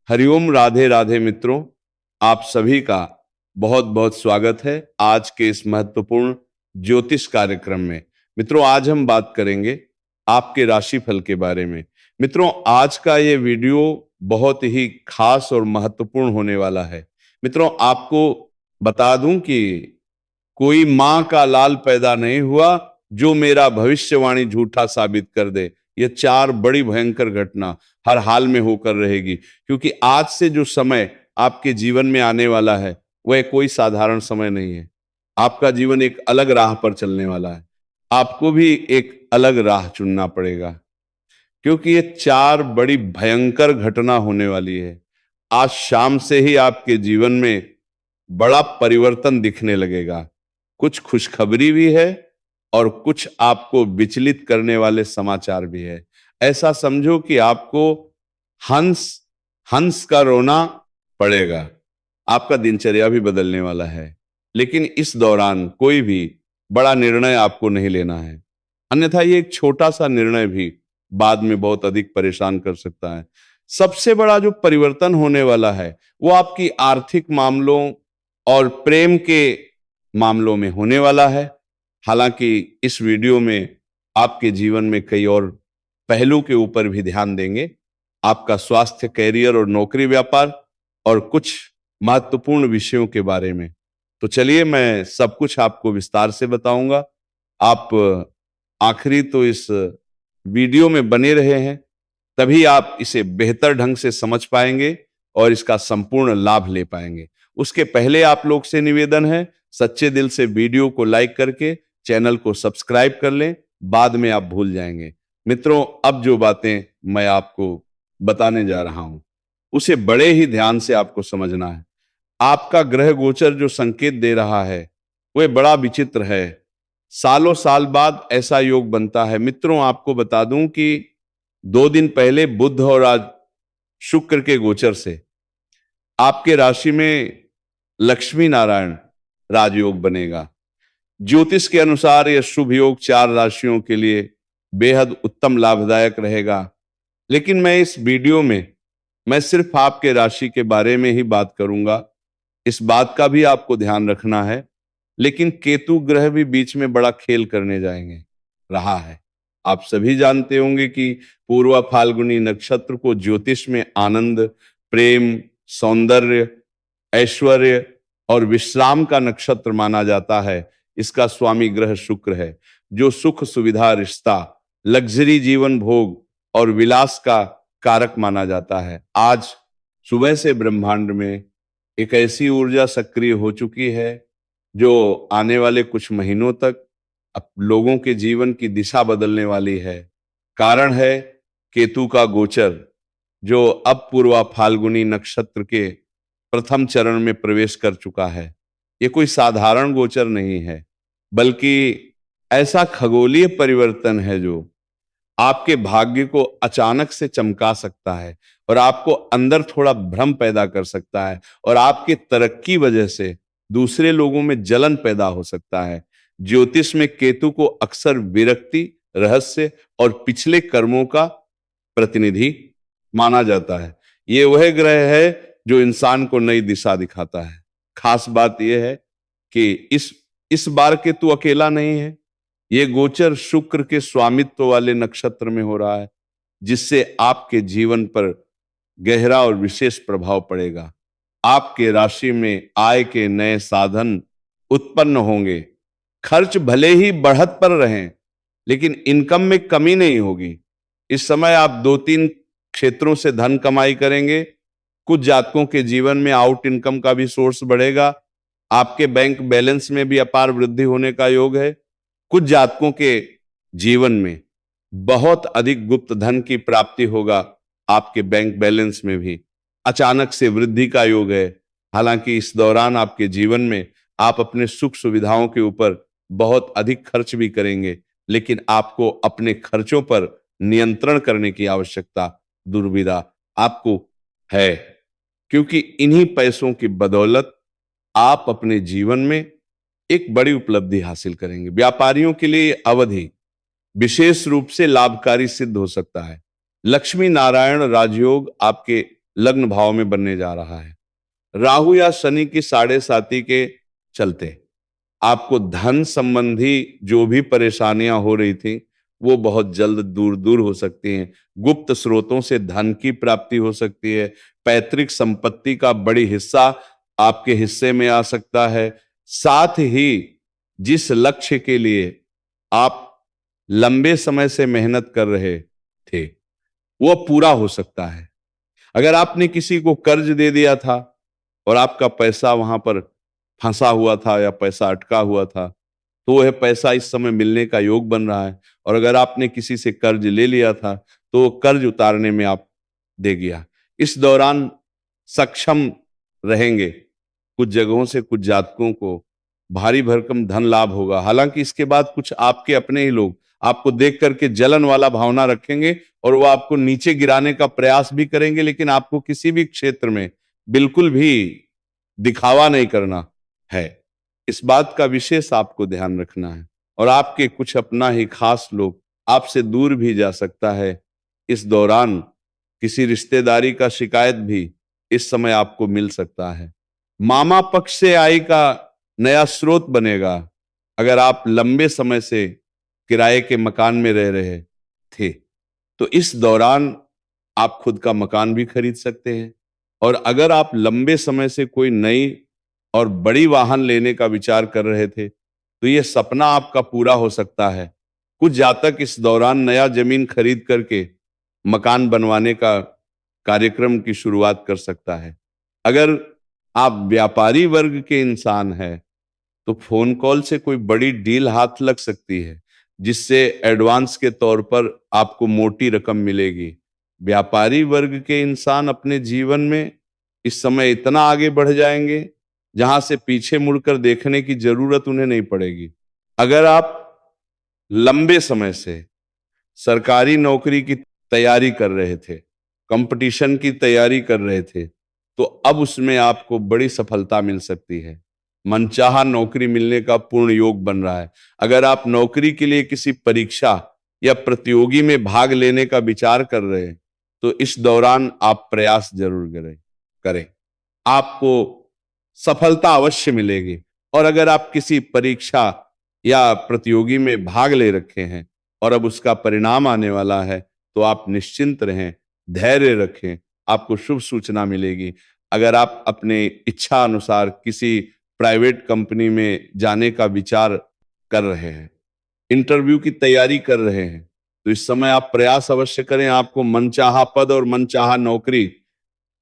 हरिओम, राधे राधे मित्रों। आप सभी का बहुत बहुत स्वागत है आज के इस महत्वपूर्ण ज्योतिष कार्यक्रम में। मित्रों, आज हम बात करेंगे आपके राशिफल के बारे में। मित्रों, आज का ये वीडियो बहुत ही खास और महत्वपूर्ण होने वाला है। मित्रों, आपको बता दूं कि कोई मां का लाल पैदा नहीं हुआ जो मेरा भविष्यवाणी झूठा साबित कर दे। ये चार बड़ी भयंकर घटना हर हाल में होकर रहेगी, क्योंकि आज से जो समय आपके जीवन में आने वाला है वह कोई साधारण समय नहीं है। आपका जीवन एक अलग राह पर चलने वाला है। आपको भी एक अलग राह चुनना पड़ेगा, क्योंकि ये चार बड़ी भयंकर घटना होने वाली है। आज शाम से ही आपके जीवन में बड़ा परिवर्तन दिखने लगेगा। कुछ खुशखबरी भी है और कुछ आपको विचलित करने वाले समाचार भी है। ऐसा समझो कि आपको हंस हंस का रोना पड़ेगा। आपका दिनचर्या भी बदलने वाला है, लेकिन इस दौरान कोई भी बड़ा निर्णय आपको नहीं लेना है, अन्यथा ये एक छोटा सा निर्णय भी बाद में बहुत अधिक परेशान कर सकता है। सबसे बड़ा जो परिवर्तन होने वाला है वो आपकी आर्थिक मामलों और प्रेम के मामलों में होने वाला है। हालांकि इस वीडियो में आपके जीवन में कई और पहलू के ऊपर भी ध्यान देंगे। आपका स्वास्थ्य, कैरियर और नौकरी, व्यापार और कुछ महत्वपूर्ण विषयों के बारे में। तो चलिए, मैं सब कुछ आपको विस्तार से बताऊंगा। आप आखिरी तो इस वीडियो में बने रहे हैं, तभी आप इसे बेहतर ढंग से समझ पाएंगे और इसका संपूर्ण लाभ ले पाएंगे। उसके पहले आप लोग से निवेदन है, सच्चे दिल से वीडियो को लाइक करके चैनल को सब्सक्राइब कर लें, बाद में आप भूल जाएंगे। मित्रों, अब जो बातें मैं आपको बताने जा रहा हूं उसे बड़े ही ध्यान से आपको समझना है। आपका ग्रह गोचर जो संकेत दे रहा है वह बड़ा विचित्र है। सालों साल बाद ऐसा योग बनता है। मित्रों, आपको बता दूं कि 2 दिन पहले बुध और आज शुक्र के गोचर से आपके राशि में लक्ष्मी नारायण राजयोग बनेगा। ज्योतिष के अनुसार यह शुभ योग 4 राशियों के लिए बेहद उत्तम लाभदायक रहेगा। लेकिन मैं इस वीडियो में सिर्फ आपके राशि के बारे में ही बात करूंगा। इस बात का भी आपको ध्यान रखना है, लेकिन केतु ग्रह भी बीच में बड़ा खेल करने रहा है। आप सभी जानते होंगे कि पूर्वा फाल्गुनी नक्षत्र को ज्योतिष में आनंद, प्रेम, सौंदर्य, ऐश्वर्य और विश्राम का नक्षत्र माना जाता है। इसका स्वामी ग्रह शुक्र है, जो सुख, सुविधा, रिश्ता, लग्जरी जीवन भोग और विलास का कारक माना जाता है। आज सुबह से ब्रह्मांड में एक ऐसी ऊर्जा सक्रिय हो चुकी है जो आने वाले कुछ महीनों तक अब लोगों के जीवन की दिशा बदलने वाली है। कारण है केतु का गोचर, जो अब पूर्वा फाल्गुनी नक्षत्र के प्रथम चरण में प्रवेश कर चुका है। ये कोई साधारण गोचर नहीं है, बल्कि ऐसा खगोलीय परिवर्तन है जो आपके भाग्य को अचानक से चमका सकता है और आपको अंदर थोड़ा भ्रम पैदा कर सकता है, और आपके तरक्की वजह से दूसरे लोगों में जलन पैदा हो सकता है। ज्योतिष में केतु को अक्सर विरक्ति, रहस्य और पिछले कर्मों का प्रतिनिधि माना जाता है। ये वह ग्रह है जो इंसान को नई दिशा दिखाता है। खास बात यह है कि इस बार केतु अकेला नहीं है। ये गोचर शुक्र के स्वामित्व वाले नक्षत्र में हो रहा है, जिससे आपके जीवन पर गहरा और विशेष प्रभाव पड़ेगा। आपके राशि में आय के नए साधन उत्पन्न होंगे। खर्च भले ही बढ़त पर रहें, लेकिन इनकम में कमी नहीं होगी। इस समय आप 2-3 क्षेत्रों से धन कमाई करेंगे। कुछ जातकों के जीवन में आउट इनकम का भी सोर्स बढ़ेगा। आपके बैंक बैलेंस में भी अपार वृद्धि होने का योग है। कुछ जातकों के जीवन में बहुत अधिक गुप्त धन की प्राप्ति होगा। आपके बैंक बैलेंस में भी अचानक से वृद्धि का योग है। हालांकि इस दौरान आपके जीवन में आप अपने सुख सुविधाओं के ऊपर बहुत अधिक खर्च भी करेंगे, लेकिन आपको अपने खर्चों पर नियंत्रण करने की आवश्यकता दुर्विधा आपको है, क्योंकि इन्हीं पैसों की बदौलत आप अपने जीवन में एक बड़ी उपलब्धि हासिल करेंगे। व्यापारियों के लिए अवधि विशेष रूप से लाभकारी सिद्ध हो सकता है। लक्ष्मी नारायण राजयोग आपके लग्न भाव में बनने जा रहा है। राहु या शनि की 7.5 के चलते आपको धन संबंधी जो भी परेशानियां हो रही थी वो बहुत जल्द दूर दूर हो सकती हैं। गुप्त स्रोतों से धन की प्राप्ति हो सकती है। पैतृक संपत्ति का बड़ी हिस्सा आपके हिस्से में आ सकता है। साथ ही जिस लक्ष्य के लिए आप लंबे समय से मेहनत कर रहे थे वो पूरा हो सकता है। अगर आपने किसी को कर्ज दे दिया था और आपका पैसा वहां पर फंसा हुआ था या पैसा अटका हुआ था, तो वह पैसा इस समय मिलने का योग बन रहा है। और अगर आपने किसी से कर्ज ले लिया था तो वो कर्ज उतारने में आप दे गया। इस दौरान सक्षम रहेंगे। कुछ जगहों से कुछ जातकों को भारी भरकम धन लाभ होगा। हालांकि इसके बाद कुछ आपके अपने ही लोग आपको देख करके जलन वाला भावना रखेंगे और वो आपको नीचे गिराने का प्रयास भी करेंगे, लेकिन आपको किसी भी क्षेत्र में बिल्कुल भी दिखावा नहीं करना है। इस बात का विशेष आपको ध्यान रखना है। और आपके कुछ अपना ही खास लोग आपसे दूर भी जा सकता है। इस दौरान किसी रिश्तेदारी का शिकायत भी इस समय आपको मिल सकता है। मामा पक्ष से आय का नया स्रोत बनेगा। अगर आप लंबे समय से किराए के मकान में रह रहे थे तो इस दौरान आप खुद का मकान भी खरीद सकते हैं। और अगर आप लंबे समय से कोई नई और बड़ी वाहन लेने का विचार कर रहे थे तो यह सपना आपका पूरा हो सकता है। कुछ जातक इस दौरान नया जमीन खरीद करके मकान बनवाने का कार्यक्रम की शुरुआत कर सकता है। अगर आप व्यापारी वर्ग के इंसान हैं तो फोन कॉल से कोई बड़ी डील हाथ लग सकती है जिससे एडवांस के तौर पर आपको मोटी रकम मिलेगी। व्यापारी वर्ग के इंसान अपने जीवन में इस समय इतना आगे बढ़ जाएंगे जहां से पीछे मुड़कर देखने की जरूरत उन्हें नहीं पड़ेगी। अगर आप लंबे समय से सरकारी नौकरी की तैयारी कर रहे थे, कंपटीशन की तैयारी कर रहे थे, तो अब उसमें आपको बड़ी सफलता मिल सकती है। मनचाहा नौकरी मिलने का पूर्ण योग बन रहा है। अगर आप नौकरी के लिए किसी परीक्षा या प्रतियोगी में भाग लेने का विचार कर रहे हैं तो इस दौरान आप प्रयास जरूर करें। आपको सफलता अवश्य मिलेगी। और अगर आप किसी परीक्षा या प्रतियोगी में भाग ले रखे हैं और अब उसका परिणाम आने वाला है तो आप निश्चिंत रहें, धैर्य रखें, आपको शुभ सूचना मिलेगी। अगर आप अपने इच्छा अनुसार किसी प्राइवेट कंपनी में जाने का विचार कर रहे हैं, इंटरव्यू की तैयारी कर रहे हैं, तो इस समय आप प्रयास अवश्य करें। आपको मनचाहा पद और मनचाहा नौकरी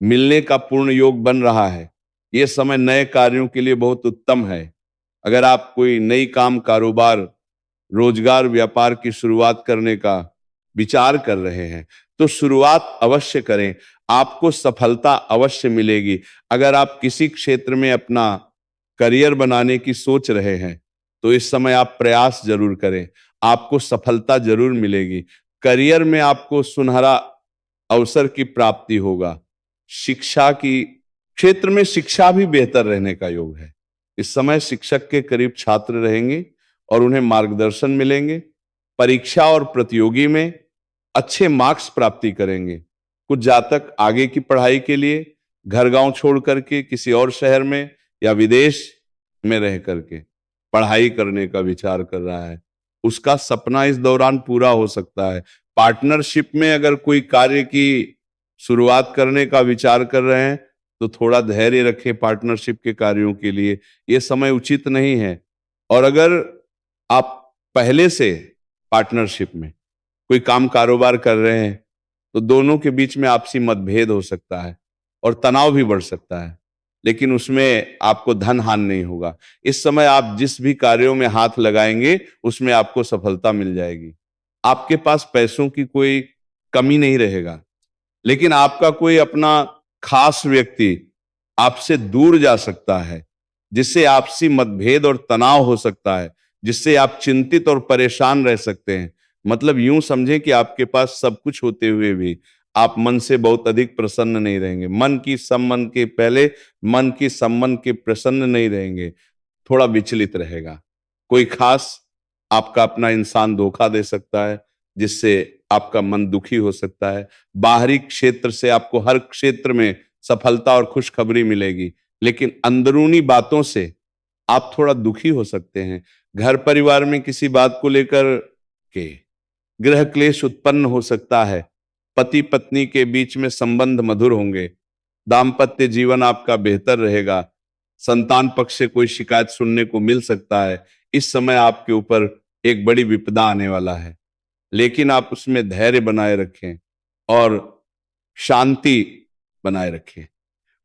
मिलने का पूर्ण योग बन रहा है। यह समय नए कार्यों के लिए बहुत उत्तम है। अगर आप कोई नई काम, कारोबार, रोजगार, व्यापार की शुरुआत करने का विचार कर रहे हैं तो शुरुआत अवश्य करें, आपको सफलता अवश्य मिलेगी। अगर आप किसी क्षेत्र में अपना करियर बनाने की सोच रहे हैं तो इस समय आप प्रयास जरूर करें, आपको सफलता जरूर मिलेगी। करियर में आपको सुनहरा अवसर की प्राप्ति होगा। शिक्षा की क्षेत्र में शिक्षा भी बेहतर रहने का योग है। इस समय शिक्षक के करीब छात्र रहेंगे और उन्हें मार्गदर्शन मिलेंगे। परीक्षा और प्रतियोगी में अच्छे मार्क्स प्राप्ति करेंगे। कुछ जातक आगे की पढ़ाई के लिए घर गांव छोड़ करके किसी और शहर में या विदेश में रह करके पढ़ाई करने का विचार कर रहा है, उसका सपना इस दौरान पूरा हो सकता है। पार्टनरशिप में अगर कोई कार्य की शुरुआत करने का विचार कर रहे हैं तो थोड़ा धैर्य रखें। पार्टनरशिप के कार्यों के लिए यह समय उचित नहीं है। और अगर आप पहले से पार्टनरशिप में कोई काम कारोबार कर रहे हैं तो दोनों के बीच में आपसी मतभेद हो सकता है और तनाव भी बढ़ सकता है, लेकिन उसमें आपको धन हानि नहीं होगा। इस समय आप जिस भी कार्यों में हाथ लगाएंगे उसमें आपको सफलता मिल जाएगी। आपके पास पैसों की कोई कमी नहीं रहेगा, लेकिन आपका कोई अपना खास व्यक्ति आपसे दूर जा सकता है जिससे आपसी मतभेद और तनाव हो सकता है, जिससे आप चिंतित और परेशान रह सकते हैं। मतलब यूं समझें कि आपके पास सब कुछ होते हुए भी आप मन से बहुत अधिक प्रसन्न नहीं रहेंगे। मन की संबंध के पहले मन की संबंध के प्रसन्न नहीं रहेंगे, थोड़ा विचलित रहेगा। कोई खास आपका अपना इंसान धोखा दे सकता है जिससे आपका मन दुखी हो सकता है। बाहरी क्षेत्र से आपको हर क्षेत्र में सफलता और खुशखबरी मिलेगी, लेकिन अंदरूनी बातों से आप थोड़ा दुखी हो सकते हैं। घर परिवार में किसी बात को लेकर के गृह क्लेश उत्पन्न हो सकता है। पति पत्नी के बीच में संबंध मधुर होंगे। दाम्पत्य जीवन आपका बेहतर रहेगा। संतान पक्ष से कोई शिकायत सुनने को मिल सकता है। इस समय आपके ऊपर एक बड़ी विपदा आने वाला है, लेकिन आप उसमें धैर्य बनाए रखें और शांति बनाए रखें।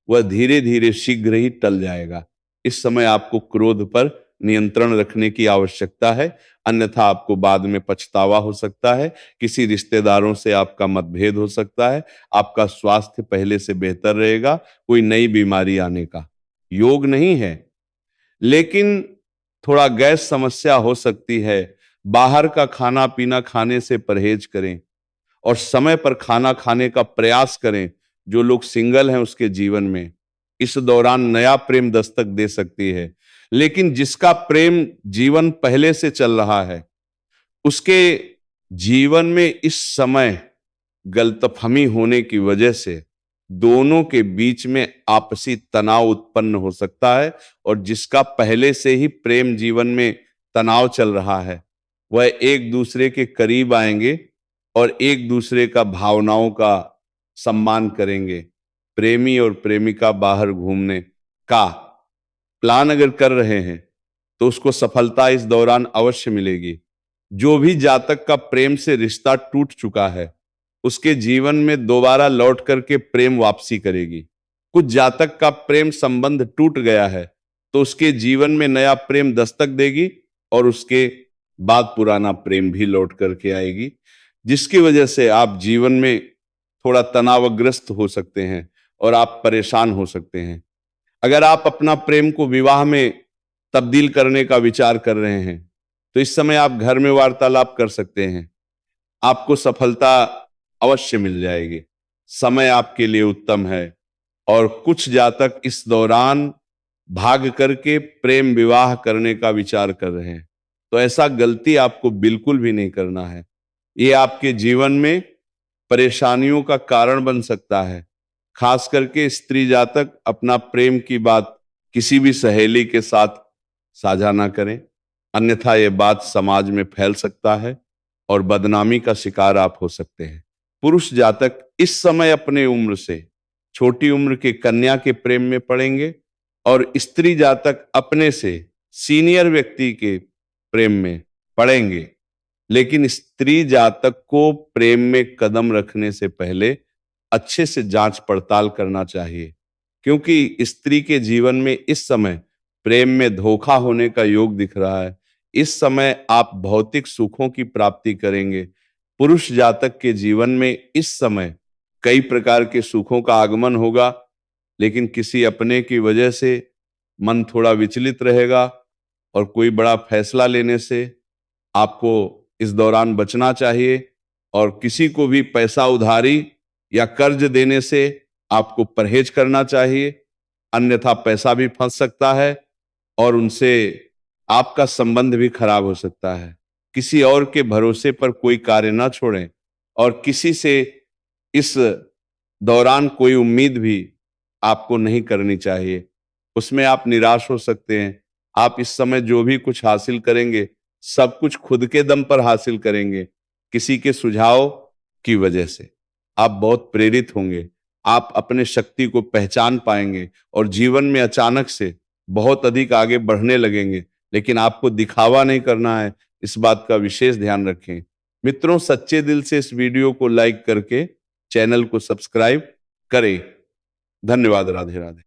वह धीरे धीरे शीघ्र ही टल जाएगा। इस समय आपको क्रोध पर नियंत्रण रखने की आवश्यकता है, अन्यथा आपको बाद में पछतावा हो सकता है। किसी रिश्तेदारों से आपका मतभेद हो सकता है। आपका स्वास्थ्य पहले से बेहतर रहेगा। कोई नई बीमारी आने का योग नहीं है, लेकिन थोड़ा गैस समस्या हो सकती है। बाहर का खाना पीना खाने से परहेज करें और समय पर खाना खाने का प्रयास करें। जो लोग सिंगल हैं उसके जीवन में इस दौरान नया प्रेम दस्तक दे सकती है, लेकिन जिसका प्रेम जीवन पहले से चल रहा है उसके जीवन में इस समय गलतफहमी होने की वजह से दोनों के बीच में आपसी तनाव उत्पन्न हो सकता है। और जिसका पहले से ही प्रेम जीवन में तनाव चल रहा है वह एक दूसरे के करीब आएंगे और एक दूसरे का भावनाओं का सम्मान करेंगे। प्रेमी और प्रेमिका बाहर घूमने का प्लान अगर कर रहे हैं तो उसको सफलता इस दौरान अवश्य मिलेगी। जो भी जातक का प्रेम से रिश्ता टूट चुका है उसके जीवन में दोबारा लौट करके प्रेम वापसी करेगी। कुछ जातक का प्रेम संबंध टूट गया है तो उसके जीवन में नया प्रेम दस्तक देगी और उसके बाद पुराना प्रेम भी लौट करके आएगी, जिसकी वजह से आप जीवन में थोड़ा तनावग्रस्त हो सकते हैं और आप परेशान हो सकते हैं। अगर आप अपना प्रेम को विवाह में तब्दील करने का विचार कर रहे हैं तो इस समय आप घर में वार्तालाप कर सकते हैं। आपको सफलता अवश्य मिल जाएगी। समय आपके लिए उत्तम है और कुछ जातक इस दौरान भाग करके प्रेम विवाह करने का विचार कर रहे हैं, तो ऐसा गलती आपको बिल्कुल भी नहीं करना है। ये आपके जीवन में परेशानियों का कारण बन सकता है। खास करके स्त्री जातक अपना प्रेम की बात किसी भी सहेली के साथ साझा ना करें, अन्यथा ये बात समाज में फैल सकता है और बदनामी का शिकार आप हो सकते हैं। पुरुष जातक इस समय अपने उम्र से छोटी उम्र के कन्या के प्रेम में पड़ेंगे और स्त्री जातक अपने से सीनियर व्यक्ति के प्रेम में पड़ेंगे। लेकिन स्त्री जातक को प्रेम में कदम रखने से पहले अच्छे से जांच पड़ताल करना चाहिए, क्योंकि स्त्री के जीवन में इस समय प्रेम में धोखा होने का योग दिख रहा है। इस समय आप भौतिक सुखों की प्राप्ति करेंगे। पुरुष जातक के जीवन में इस समय कई प्रकार के सुखों का आगमन होगा, लेकिन किसी अपने की वजह से मन थोड़ा विचलित रहेगा और कोई बड़ा फैसला लेने से आपको इस दौरान बचना चाहिए। और किसी को भी पैसा उधारी या कर्ज देने से आपको परहेज करना चाहिए, अन्यथा पैसा भी फंस सकता है और उनसे आपका संबंध भी खराब हो सकता है। किसी और के भरोसे पर कोई कार्य ना छोड़ें और किसी से इस दौरान कोई उम्मीद भी आपको नहीं करनी चाहिए, उसमें आप निराश हो सकते हैं। आप इस समय जो भी कुछ हासिल करेंगे सब कुछ खुद के दम पर हासिल करेंगे, किसी के सुझाव की वजह से आप बहुत प्रेरित होंगे। आप अपने शक्ति को पहचान पाएंगे और जीवन में अचानक से बहुत अधिक आगे बढ़ने लगेंगे, लेकिन आपको दिखावा नहीं करना है, इस बात का विशेष ध्यान रखें। मित्रों, सच्चे दिल से इस वीडियो को लाइक करके चैनल को सब्सक्राइब करें। धन्यवाद। राधे राधे।